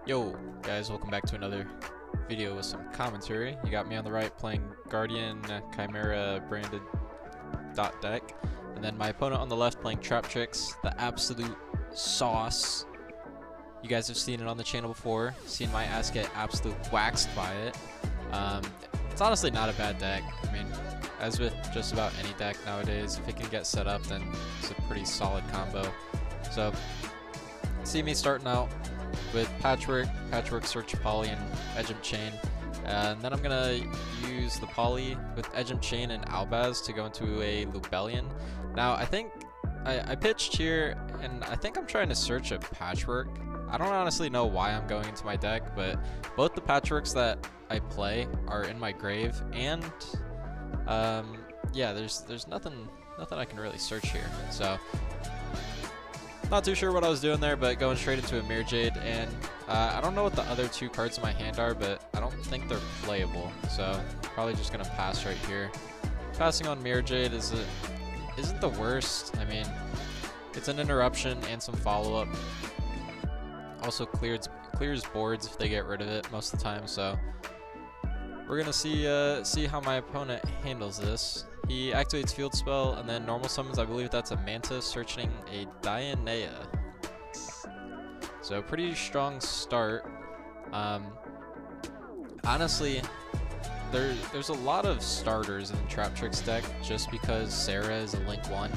Yo guys, welcome back to another video with some commentary. You got me on the right playing Guardian Chimera branded dot deck, and then my opponent on the left playing Traptrix, the absolute sauce. You guys have seen it on the channel before, seen my ass get absolute waxed by it. It's honestly not a bad deck. I mean, as with just about any deck nowadays, if it can get set up, then it's a pretty solid combo. So, see me starting out with Patchwork, Search Poly, and Edgem Chain. And then I'm gonna use the Poly with Edgem Chain and Albaz to go into a Lubellion. Now, I think I pitched here, and I think I'm trying to search a Patchwork. I don't honestly know why I'm going into my deck, but both the Patchworks that I play are in my grave, and yeah, there's nothing I can really search here. So, not too sure what I was doing there, but going straight into a Mirror Jade, and I don't know what the other two cards in my hand are, but I don't think they're playable, so probably just gonna pass right here. Passing on Mirror Jade isn't the worst. I mean, it's an interruption and some follow-up. Also clears boards if they get rid of it most of the time, so we're gonna see how my opponent handles this. He activates Field Spell and then normal summons, I believe that's a Mantis, searching a Dionea. So pretty strong start. Honestly, there's a lot of starters in the Traptrix deck just because Sarah is a Link 1,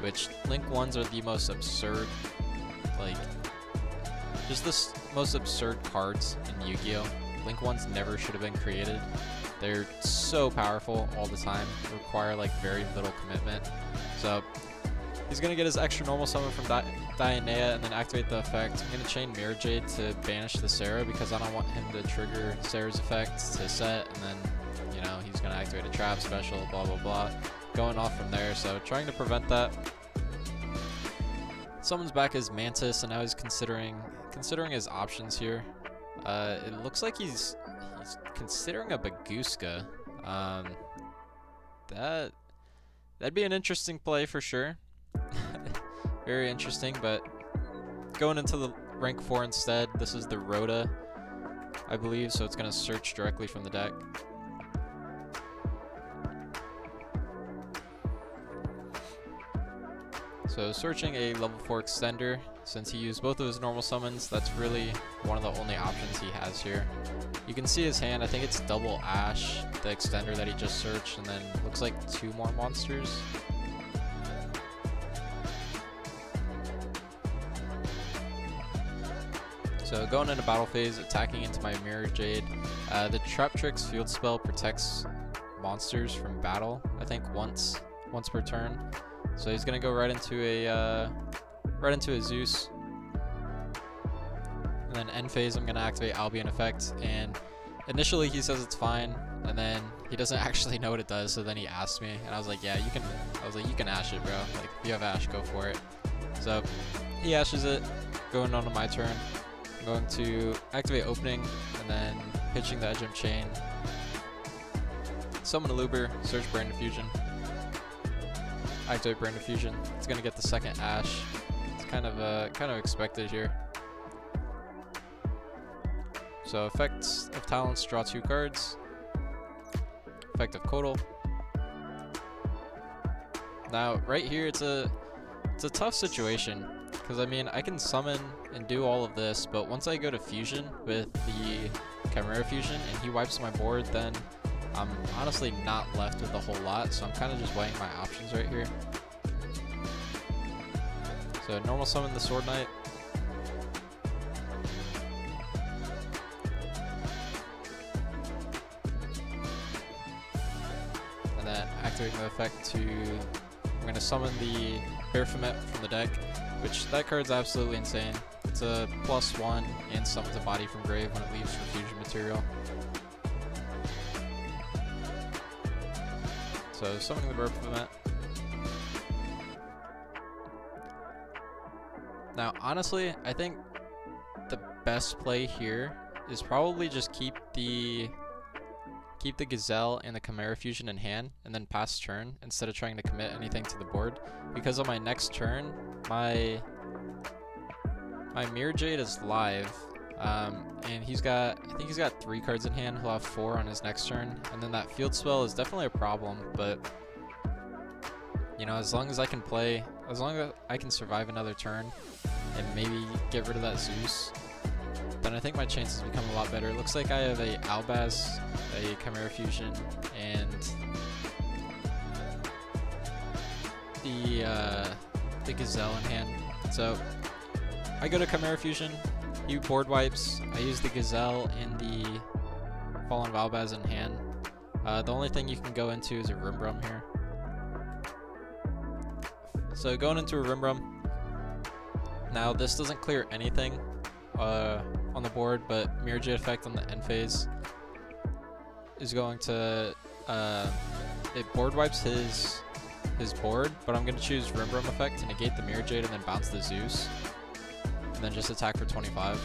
which Link 1s are the most absurd, like, just the most absurd cards in Yu-Gi-Oh! Link 1s never should have been created. They're so powerful all the time, require like very little commitment. So he's gonna get his extra normal summon from Dionea and then activate the effect. I'm gonna chain Mirror Jade to banish the Sarah because I don't want him to trigger Sarah's effect to set, and then, you know, he's gonna activate a trap special, blah blah blah, going off from there. So trying to prevent that. Summons back his Mantis, and now he's considering his options here. It looks like he's considering a Baguska. That'd be an interesting play for sure. Very interesting, but going into the rank 4 instead. This is the Rhoda, I believe, so it's gonna search directly from the deck. So searching a level 4 extender, since he used both of his normal summons, that's really one of the only options he has here. You can see his hand, I think it's double Ash, the extender that he just searched, and then looks like 2 more monsters. So going into battle phase, attacking into my Mirror Jade. The Traptrix Field Spell protects monsters from battle, I think once per turn. So he's gonna go right into a Zeus, and then end phase I'm gonna activate Albion effect. And initially he says it's fine, and then he doesn't actually know what it does. So then he asked me, and I was like, yeah, you can. I was like, you can Ash it, bro. Like, if you have Ash, go for it. So he Ashes it. Going on to my turn, I'm going to activate Opening, and then pitching the Edgem Chain. Summon a Luber, search Brain Diffusion. Activate Brain Diffusion. It's gonna get the second Ash. It's kind of expected here. So effects of Talents, draw 2 cards. Effect of Kodal. Now right here it's a tough situation, because I mean I can summon and do all of this, but once I go to fusion with the Chimera fusion and he wipes my board, then I'm honestly not left with a whole lot, so I'm kind of just weighing my options right here. So normal summon the Sword Knight. And then activating the effect to, I'm going to summon the Baphomet from the deck, which that card's absolutely insane. It's a +1 and summons a body from grave when it leaves for fusion material. So summoning the Baphomet. Now honestly, I think the best play here is probably just keep the Gazelle and the Chimera fusion in hand and then pass turn instead of trying to commit anything to the board, because on my next turn my Mirror Jade is live, And I think he's got 3 cards in hand. He'll have 4 on his next turn, and then that field spell is definitely a problem. But you know, as long as I can survive another turn and maybe get rid of that Zeus, then I think my chances become a lot better. It looks like I have a Albaz, a Chimera Fusion, and the Gazelle in hand. So I go to Chimera Fusion, he board wipes, I use the Gazelle and the Fallen Albaz in hand. The only thing you can go into is a Rimbrum here. So going into a Rimbrum, now this doesn't clear anything on the board, but Mirror Jade effect on the end phase is going to it board wipes his board, but I'm going to choose Rimbrum effect to negate the Mirror Jade and then bounce the Zeus, and then just attack for 25.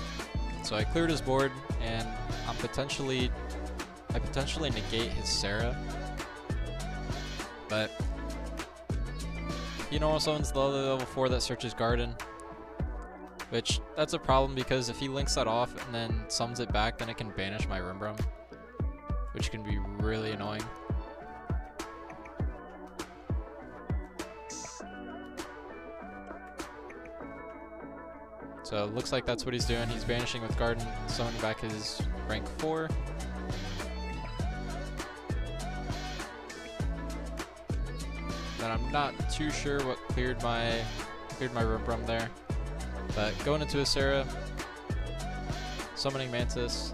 So I cleared his board, and I potentially negate his Sarah, but he normal summons the level 4 that searches Garden, which that's a problem because if he links that off and then summons it back, then it can banish my Rimbrum, which can be really annoying. So it looks like that's what he's doing. He's banishing with Garden, summoning back his rank 4. Then I'm not too sure what cleared my Rimbrum there. But going into a Sarah, summoning Mantis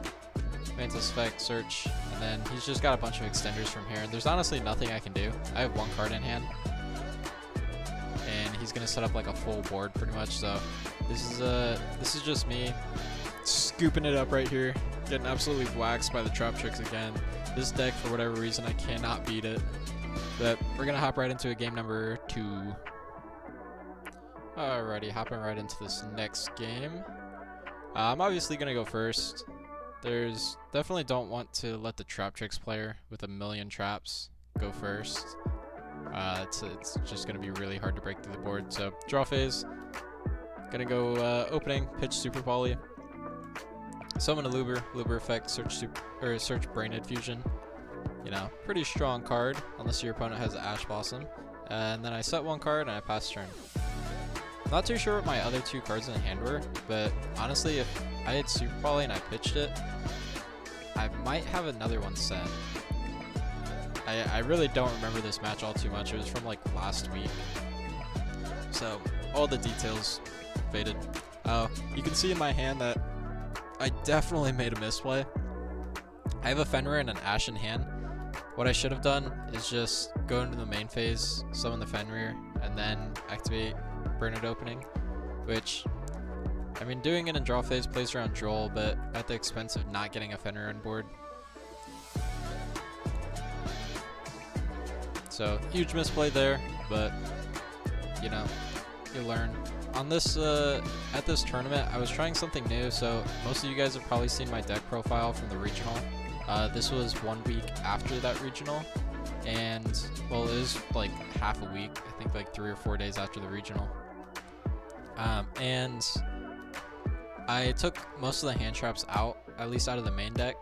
effect, search, and then he's just got a bunch of extenders from here. And there's honestly nothing I can do. I have 1 card in hand, and he's gonna set up like a full board pretty much. So this is just me scooping it up right here, getting absolutely waxed by the Traptrix again. This deck, for whatever reason, I cannot beat it. But we're gonna hop right into a game number 2. Alrighty, hopping right into this next game. I'm obviously gonna go first. There's definitely don't want to let the Traptrix player with a million traps go first. It's just gonna be really hard to break through the board. So draw phase. Gonna go opening, pitch Super Poly, summon a Luber effect, search Brainhead Fusion. You know, pretty strong card unless your opponent has Ash Blossom. And then I set 1 card and I pass turn. Not too sure what my other 2 cards in hand were, but honestly, if I had Super Poly and I pitched it, I might have another one set. I really don't remember this match all too much. It was from like last week, so all the details faded. You can see in my hand that I definitely made a misplay. I have a Fenrir and an Ash in hand. What I should have done is just go into the main phase, summon the Fenrir, and then activate Brainhead opening, which, I mean, doing it in draw phase plays around Joel, but at the expense of not getting a Fenrir on board. So, huge misplay there, but, you know, you learn. On this, at this tournament, I was trying something new, so most of you guys have probably seen my deck profile from the regional. This was 1 week after that regional, and, well, it was like half a week, I think like 3 or 4 days after the regional. And I took most of the hand traps out, at least out of the main deck,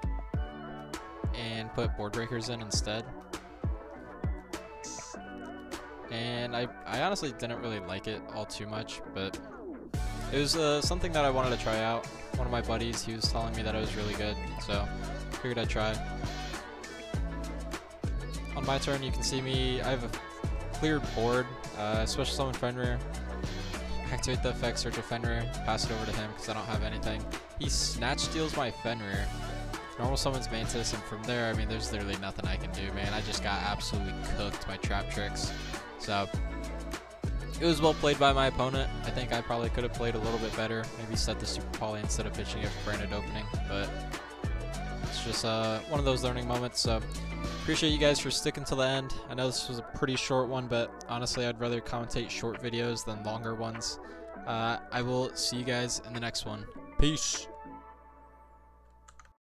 and put board breakers in instead. And I honestly didn't really like it all too much, but it was something that I wanted to try out. One of my buddies, he was telling me that it was really good, so figured I'd try. On my turn, you can see me, I have a cleared board, special summon Fenrir, activate the effect, search a Fenrir, pass it over to him because I don't have anything. He snatch steals my Fenrir, normal summons Mantis, and from there, I mean, there's literally nothing I can do, man. I just got absolutely cooked by Traptrix. So it was well played by my opponent. I think I probably could have played a little bit better, maybe set the Super Poly instead of pitching it for Brainhead opening, but it's just one of those learning moments. So appreciate you guys for sticking to the end. I know this was a pretty short one, but honestly, I'd rather commentate short videos than longer ones. I will see you guys in the next one. Peace.